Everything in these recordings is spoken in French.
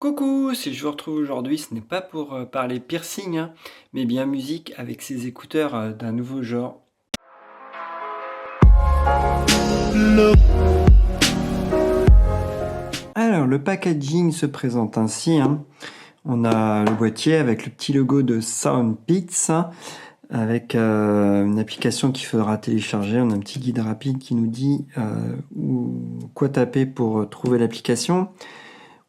Coucou, si je vous retrouve aujourd'hui, ce n'est pas pour parler piercing, hein, mais bien musique avec ces écouteurs d'un nouveau genre. Alors, le packaging se présente ainsi, hein. On a le boîtier avec le petit logo de Soundpeats, hein, avec une application qu'il faudra télécharger. On a un petit guide rapide qui nous dit quoi taper pour trouver l'application.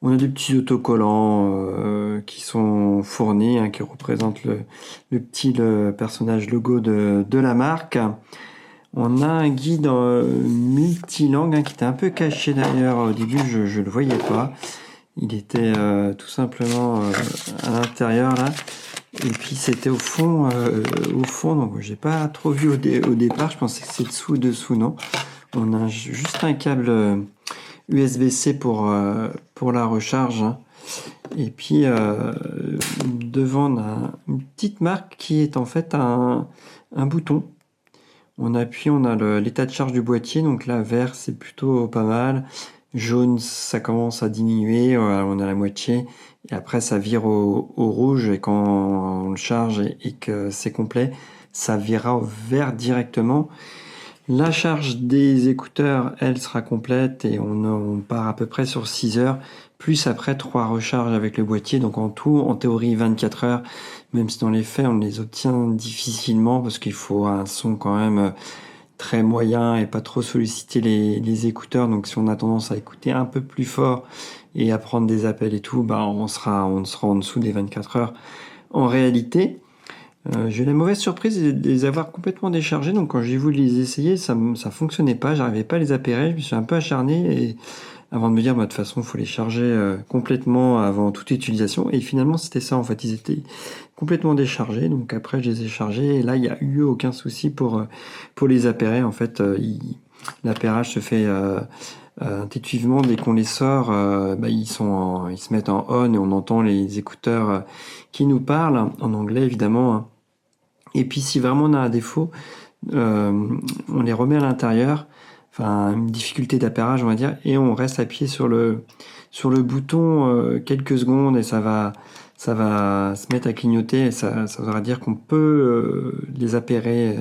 On a des petits autocollants qui sont fournis, hein, qui représentent le personnage logo de la marque. On a un guide multilangue, hein, qui était un peu caché d'ailleurs. Au début, je ne le voyais pas. Il était tout simplement à l'intérieur là. Et puis c'était au fond, donc j'ai pas trop vu au départ. Je pensais que c'est dessous, non. On a juste un câble USB-C pour la recharge, hein. Et puis devant on a une petite marque qui est en fait un bouton. On appuie, on a l'état de charge du boîtier, donc là vert c'est plutôt pas mal, jaune ça commence à diminuer, on a la moitié, et après ça vire au rouge, et quand on le charge et que c'est complet, ça virera au vert directement. La charge des écouteurs, elle sera complète et on part à peu près sur 6 heures, plus après 3 recharges avec le boîtier. Donc en tout, en théorie, 24 heures, même si dans les faits, on les obtient difficilement parce qu'il faut un son quand même très moyen et pas trop solliciter les écouteurs. Donc si on a tendance à écouter un peu plus fort et à prendre des appels et tout, on sera en dessous des 24 heures en réalité. J'ai eu la mauvaise surprise de les avoir complètement déchargés, donc quand j'ai voulu les essayer, ça fonctionnait pas, j'arrivais pas à les appairer, je me suis un peu acharné et avant de me dire, de toute façon, il faut les charger complètement avant toute utilisation, et finalement c'était ça en fait, ils étaient complètement déchargés, donc après je les ai chargés, et là il n'y a eu aucun souci pour les appairer, en fait, l'appairage se fait intuitivement dès qu'on les sort, ils se mettent en on et on entend les écouteurs qui nous parlent, en anglais évidemment, hein. Et puis si vraiment on a un défaut, on les remet à l'intérieur, enfin une difficulté d'appairage on va dire, et on reste appuyé sur le bouton quelques secondes et ça va se mettre à clignoter, et ça voudra dire qu'on peut les appairer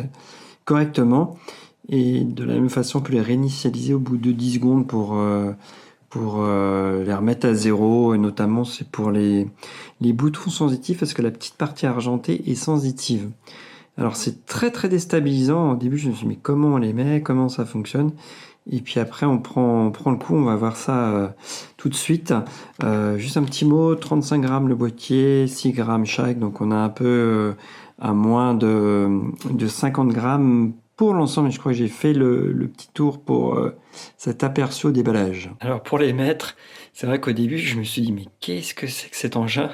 correctement. Et de la même façon, on peut les réinitialiser au bout de 10 secondes pour les remettre à zéro, et notamment c'est pour les boutons sensitifs, parce que la petite partie argentée est sensitive. Alors c'est très très déstabilisant. Au début je me suis dit mais comment on les met, comment ça fonctionne, et puis après on prend le coup, on va voir ça tout de suite. Juste un petit mot, 35 grammes le boîtier, 6 grammes chaque, donc on a un peu à moins de 50 grammes pour l'ensemble, et je crois que j'ai fait le petit tour pour cet aperçu au déballage. Alors pour les mettre, c'est vrai qu'au début je me suis dit mais qu'est-ce que c'est que cet engin?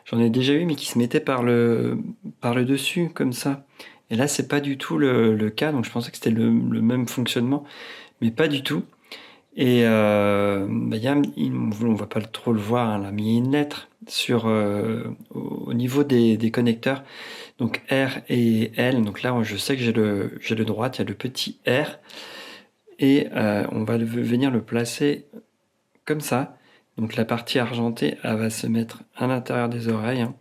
J'en ai déjà eu, mais qui se mettait par le dessus comme ça, et là c'est pas du tout le cas, donc je pensais que c'était le même fonctionnement, mais pas du tout. Et on va pas trop le voir, hein, là, mais il y a une lettre au niveau des connecteurs, donc R et L. Donc là je sais que j'ai le droit, il y a le petit R, et on va venir le placer comme ça. Donc la partie argentée, elle va se mettre à l'intérieur des oreilles, hein.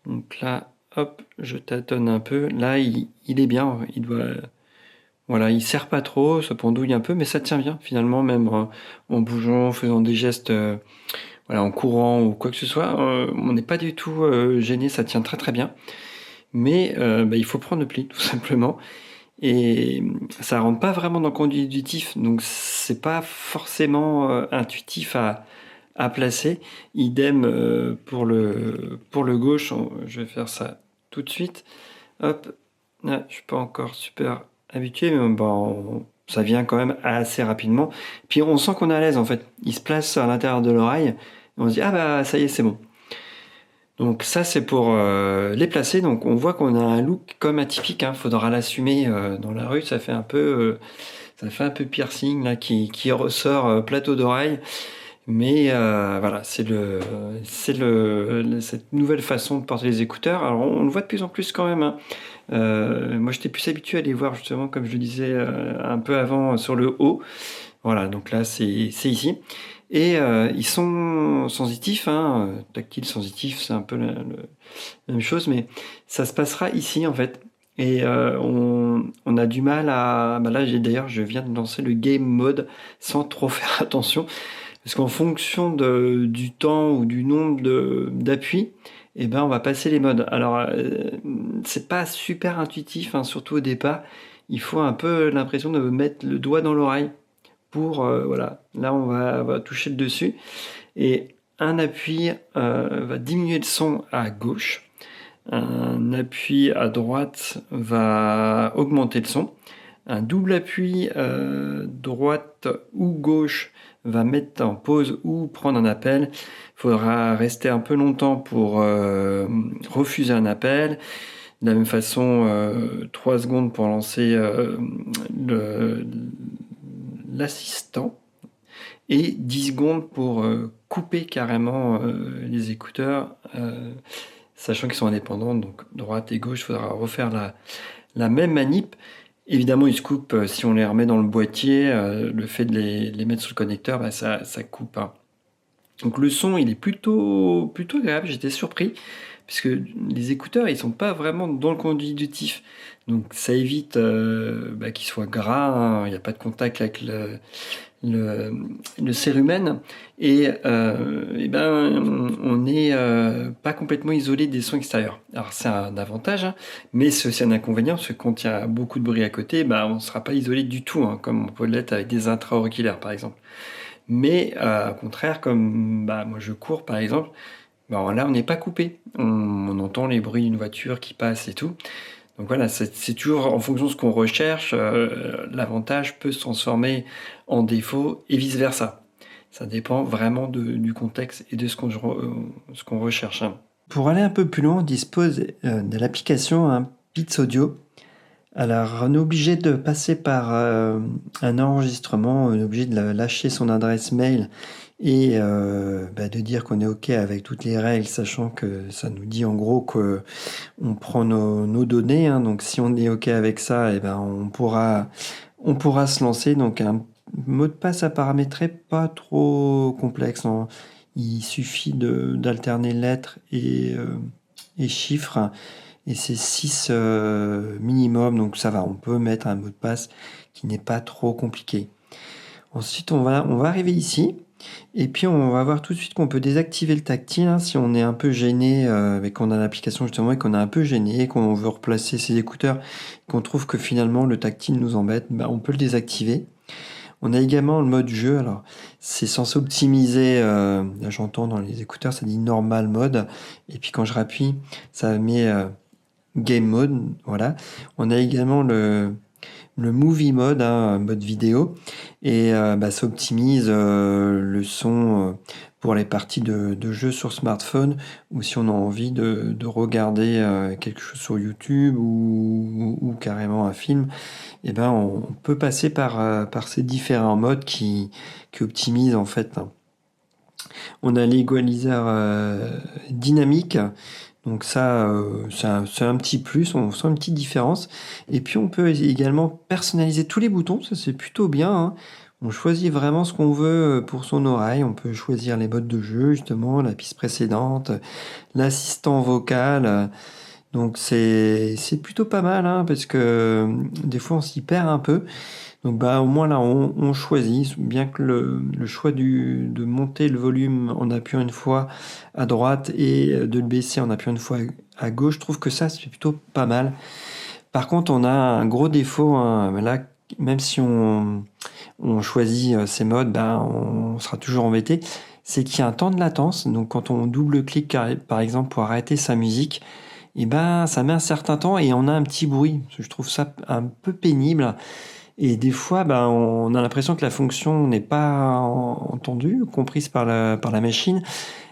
Donc là, hop, je tâtonne un peu. Là, il est bien, voilà, il serre pas trop, ça pendouille un peu, mais ça tient bien finalement, même en bougeant, en faisant des gestes, voilà, en courant ou quoi que ce soit, on n'est pas du tout gêné, ça tient très très bien. Mais il faut prendre le pli tout simplement, et ça rentre pas vraiment dans le conduit auditif, donc c'est pas forcément intuitif à placer. Idem pour le gauche, je vais faire ça tout de suite. Hop, là, je suis pas encore super habitué, mais ça vient quand même assez rapidement. Puis on sent qu'on est à l'aise en fait. Il se place à l'intérieur de l'oreille, et on se dit ah bah ça y est, c'est bon. Donc ça c'est pour les placer. Donc on voit qu'on a un look comme atypique, hein. Faudra l'assumer dans la rue. Ça fait un peu piercing là qui ressort plateau d'oreille. Mais voilà, c'est cette nouvelle façon de porter les écouteurs. Alors on le voit de plus en plus quand même, hein. Moi j'étais plus habitué à les voir justement, comme je le disais un peu avant, sur le haut. Voilà, donc là c'est ici. Et ils sont sensitifs, hein, tactile, sensitif, c'est un peu la même chose, mais ça se passera ici en fait. Et on a du mal à... Bah là, d'ailleurs, je viens de lancer le game mode sans trop faire attention. Parce qu'en fonction du temps ou du nombre d'appuis, eh ben, on va passer les modes. Alors, c'est pas super intuitif, hein, surtout au départ. Il faut un peu l'impression de mettre le doigt dans l'oreille pour, voilà. Là, on va toucher le dessus. Et un appui va diminuer le son à gauche. Un appui à droite va augmenter le son. Un double appui droite ou gauche va mettre en pause ou prendre un appel. Il faudra rester un peu longtemps pour refuser un appel. De la même façon, 3 secondes pour lancer l'assistant et 10 secondes pour couper carrément les écouteurs, sachant qu'ils sont indépendants, donc droite et gauche, il faudra refaire la même manip. Évidemment, ils se coupent si on les remet dans le boîtier. Le fait de les mettre sur le connecteur, bah, ça coupe, hein. Donc le son, il est plutôt agréable. J'étais surpris puisque les écouteurs, ils sont pas vraiment dans le conductif. Donc ça évite qu'ils soient gras, hein. Il n'y a pas de contact avec le cérumen et on n'est pas complètement isolé des sons extérieurs. Alors c'est un avantage, hein, mais c'est aussi un inconvénient parce que quand il y a beaucoup de bruit à côté, on ne sera pas isolé du tout, hein, comme on peut l'être avec des intra-auriculaires par exemple. Mais au contraire, comme moi je cours par exemple, là on n'est pas coupé, on entend les bruits d'une voiture qui passe et tout. Donc voilà, c'est toujours en fonction de ce qu'on recherche, l'avantage peut se transformer en défaut et vice-versa. Ça dépend vraiment du contexte et de ce qu'on recherche, hein. Pour aller un peu plus loin, on dispose de l'application Beats Audio. Alors, on est obligé de passer par un enregistrement, on est obligé de lâcher son adresse mail et de dire qu'on est OK avec toutes les règles, sachant que ça nous dit en gros qu'on prend nos données, hein. Donc si on est OK avec ça, on pourra se lancer. Donc un mot de passe à paramétrer, pas trop complexe, hein. Il suffit d'alterner lettres et chiffres. Et c'est 6 minimum, donc ça va, on peut mettre un mot de passe qui n'est pas trop compliqué. Ensuite, on va arriver ici, et puis on va voir tout de suite qu'on peut désactiver le tactile, hein, si on est un peu gêné, et qu'on a l'application justement, et qu'on est un peu gêné, qu'on veut replacer ses écouteurs, qu'on trouve que finalement le tactile nous embête, on peut le désactiver. On a également le mode jeu, alors c'est censé optimiser, là j'entends dans les écouteurs, ça dit normal mode, et puis quand je rappuie, ça met game mode, voilà. On a également le movie mode, hein, mode vidéo, et ça optimise le son pour les parties de jeu sur smartphone, ou si on a envie de regarder quelque chose sur YouTube ou carrément un film, on peut passer par ces différents modes qui optimisent en fait. On a l'égaliseur dynamique. Donc ça, c'est un petit plus, on sent une petite différence. Et puis on peut également personnaliser tous les boutons, ça c'est plutôt bien, hein. On choisit vraiment ce qu'on veut pour son oreille. On peut choisir les modes de jeu, justement, la piste précédente, l'assistant vocal. Donc c'est plutôt pas mal, hein, parce que des fois on s'y perd un peu. Donc au moins là on choisit, bien que le choix de monter le volume en appuyant une fois à droite et de le baisser en appuyant une fois à gauche, je trouve que ça c'est plutôt pas mal. Par contre on a un gros défaut, hein, là même si on choisit ces modes, on sera toujours embêté, c'est qu'il y a un temps de latence. Donc quand on double-clique par exemple pour arrêter sa musique, ça met un certain temps et on a un petit bruit. Je trouve ça un peu pénible. Et des fois, on a l'impression que la fonction n'est pas entendue, comprise par la machine,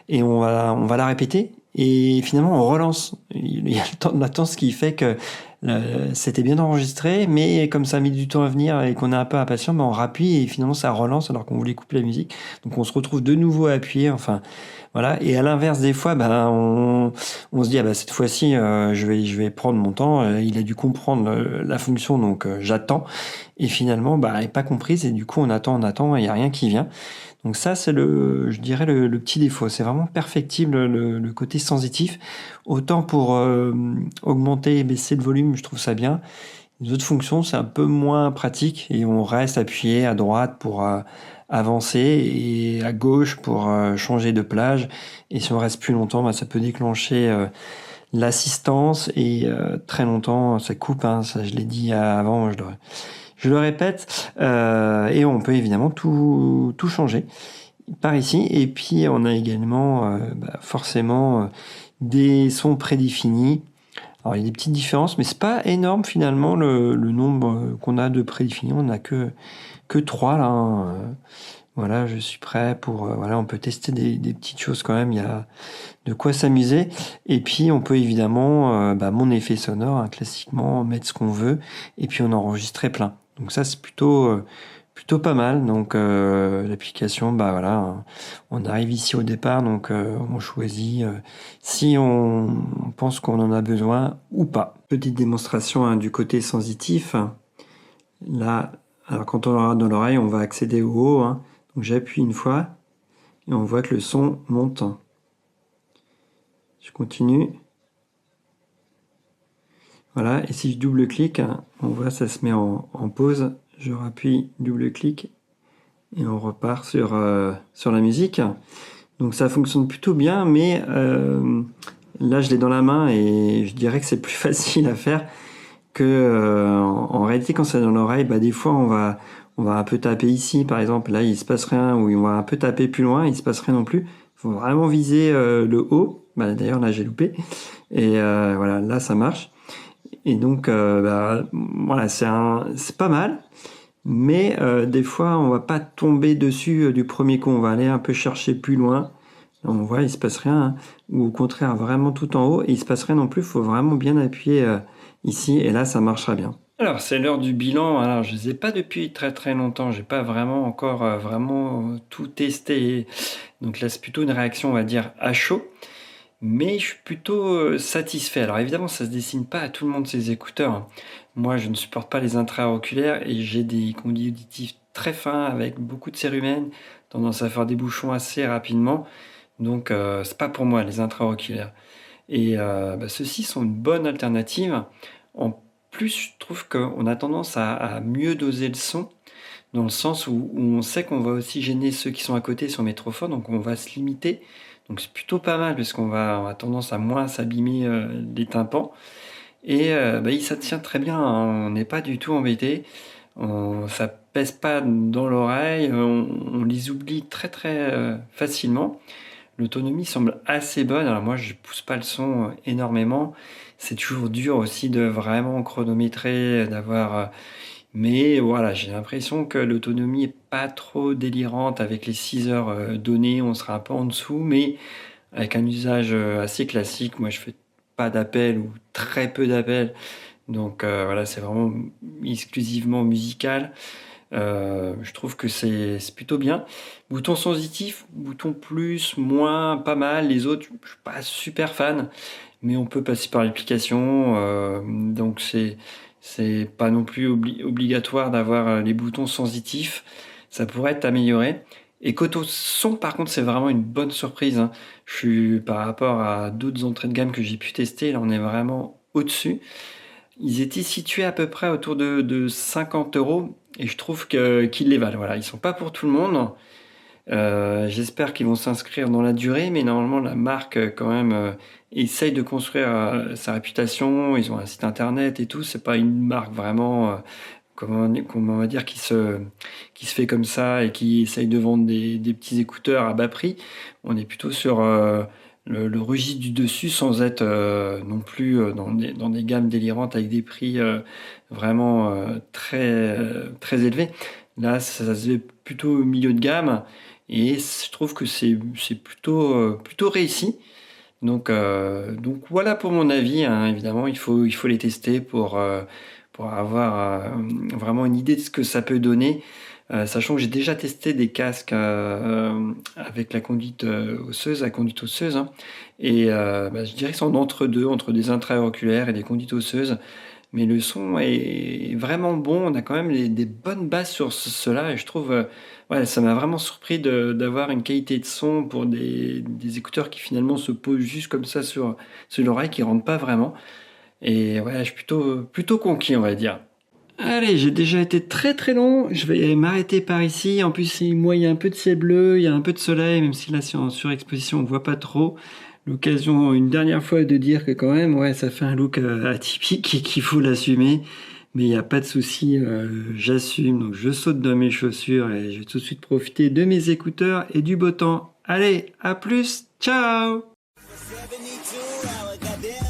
et on va la répéter, et finalement on relance. Il y a le temps de latence qui fait que c'était bien enregistré, mais comme ça a mis du temps à venir et qu'on est un peu impatient, on rappuie et finalement ça relance alors qu'on voulait couper la musique. Donc on se retrouve de nouveau à appuyer. Enfin, Voilà. Et à l'inverse, des fois, on se dit, ah bah, cette fois-ci, je vais prendre mon temps. Il a dû comprendre la fonction, donc j'attends. Et finalement, bah, elle n'est pas comprise. Et du coup, on attend, et il n'y a rien qui vient. Donc ça, c'est je dirais, le petit défaut. C'est vraiment perfectible le côté sensitif. Autant pour augmenter et baisser le volume, je trouve ça bien. Les autres fonctions, c'est un peu moins pratique et on reste appuyé à droite pour avancer et à gauche pour changer de plage. Et si on reste plus longtemps, bah, ça peut déclencher l'assistance et très longtemps, ça coupe. Hein, ça, je l'ai dit avant, je le répète. Et on peut évidemment tout changer par ici. Et puis, on a également forcément des sons prédéfinis. Alors, il y a des petites différences, mais c'est pas énorme finalement le nombre qu'on a de prédéfinis. On n'a que 3 là. Hein. Voilà, je suis prêt pour... voilà, on peut tester des petites choses quand même. Il y a de quoi s'amuser. Et puis, on peut évidemment, mon effet sonore, hein, classiquement, mettre ce qu'on veut. Et puis, on enregistrer plein. Donc ça, c'est plutôt pas mal. Donc l'application, bah voilà, hein, on arrive ici au départ, donc on choisit si on pense qu'on en a besoin ou pas. Petite démonstration hein, du côté sensitif. Là, alors quand on l'aura dans l'oreille, on va accéder au haut. Hein. Donc j'appuie une fois et on voit que le son monte. Je continue. Voilà, et si je double-clique, on voit ça se met en pause. Je rappuie, double-clic et on repart sur la musique. Donc ça fonctionne plutôt bien, mais là je l'ai dans la main et je dirais que c'est plus facile à faire que en réalité quand c'est dans l'oreille, bah, des fois on va un peu taper ici par exemple, là il se passe rien, ou on va un peu taper plus loin, il se passe rien non plus. Il faut vraiment viser le haut. Bah, d'ailleurs là j'ai loupé et voilà, là ça marche. Et donc voilà, c'est pas mal. Mais des fois, on va pas tomber dessus du premier coup. On va aller un peu chercher plus loin. On voit, il se passe rien. Hein. Ou au contraire, vraiment tout en haut. Et il se passe rien non plus. Il faut vraiment bien appuyer ici. Et là, ça marchera bien. Alors, c'est l'heure du bilan. Alors, je ne les ai pas depuis très très longtemps. J'ai pas vraiment encore vraiment tout testé. Donc là, c'est plutôt une réaction, on va dire, à chaud. Mais je suis plutôt satisfait. Alors évidemment, ça se dessine pas à tout le monde ces écouteurs. Hein. Moi, je ne supporte pas les intra-auriculaires et j'ai des conduits auditifs très fins avec beaucoup de cérumen, tendance à faire des bouchons assez rapidement. Donc, c'est pas pour moi les intra-auriculaires. Et ceux-ci sont une bonne alternative. En plus, je trouve qu'on a tendance à mieux doser le son, dans le sens où on sait qu'on va aussi gêner ceux qui sont à côté si on met trop fort, donc on va se limiter. Donc c'est plutôt pas mal parce qu'on a tendance à moins s'abîmer les tympans. Et ça tient très bien, hein. On n'est pas du tout embêté. Ça pèse pas dans l'oreille. On les oublie très très facilement. L'autonomie semble assez bonne. Alors moi, je pousse pas le son énormément. C'est toujours dur aussi de vraiment chronométrer, d'avoir... mais voilà, j'ai l'impression que l'autonomie est pas trop délirante avec les 6 heures données. On sera un peu en dessous, mais avec un usage assez classique. Moi, je fais pas d'appel ou très peu d'appels. Donc voilà, c'est vraiment exclusivement musical. Je trouve que c'est plutôt bien. Bouton sensitif, bouton plus, moins, pas mal. Les autres, je suis pas super fan, mais on peut passer par l'application. Donc c'est pas non plus obligatoire d'avoir les boutons sensitifs. Ça pourrait être amélioré. Et Koto son, par contre, c'est vraiment une bonne surprise. Hein. Je suis par rapport à d'autres entrées de gamme que j'ai pu tester, là on est vraiment au-dessus. Ils étaient situés à peu près autour de 50 euros et je trouve qu'ils les valent. Voilà, ils sont pas pour tout le monde. J'espère qu'ils vont s'inscrire dans la durée, mais normalement la marque quand même essaye de construire sa réputation. Ils ont un site internet et tout. C'est pas une marque vraiment, comment on va dire, qui se fait comme ça et qui essaye de vendre des petits écouteurs à bas prix. On est plutôt sur le registre du dessus sans être non plus dans des gammes délirantes avec des prix vraiment très élevés. Là, ça se fait plutôt au milieu de gamme et je trouve que c'est plutôt réussi. Donc voilà pour mon avis. Hein. Évidemment, il faut les tester pour avoir vraiment une idée de ce que ça peut donner. Sachant que j'ai déjà testé des casques avec la conduite osseuse, hein, et je dirais qu'ils sont entre deux, entre des intra-auriculaires et des conduites osseuses. Mais le son est vraiment bon. On a quand même des bonnes basses sur cela, et je trouve, ouais, ça m'a vraiment surpris d'avoir une qualité de son pour des écouteurs qui finalement se posent juste comme ça sur l'oreille, qui rentrent pas vraiment. Et ouais, je suis plutôt conquis, on va dire. Allez, j'ai déjà été très très long. Je vais m'arrêter par ici. En plus, moi, il y a un peu de ciel bleu, il y a un peu de soleil, même si là, c'est en surexposition, on voit pas trop. L'occasion, une dernière fois, de dire que quand même, ouais, ça fait un look atypique et qu'il faut l'assumer. Mais il n'y a pas de souci, j'assume. Donc, je saute dans mes chaussures et je vais tout de suite profiter de mes écouteurs et du beau temps. Allez, à plus, ciao! 72 hour, goddamn.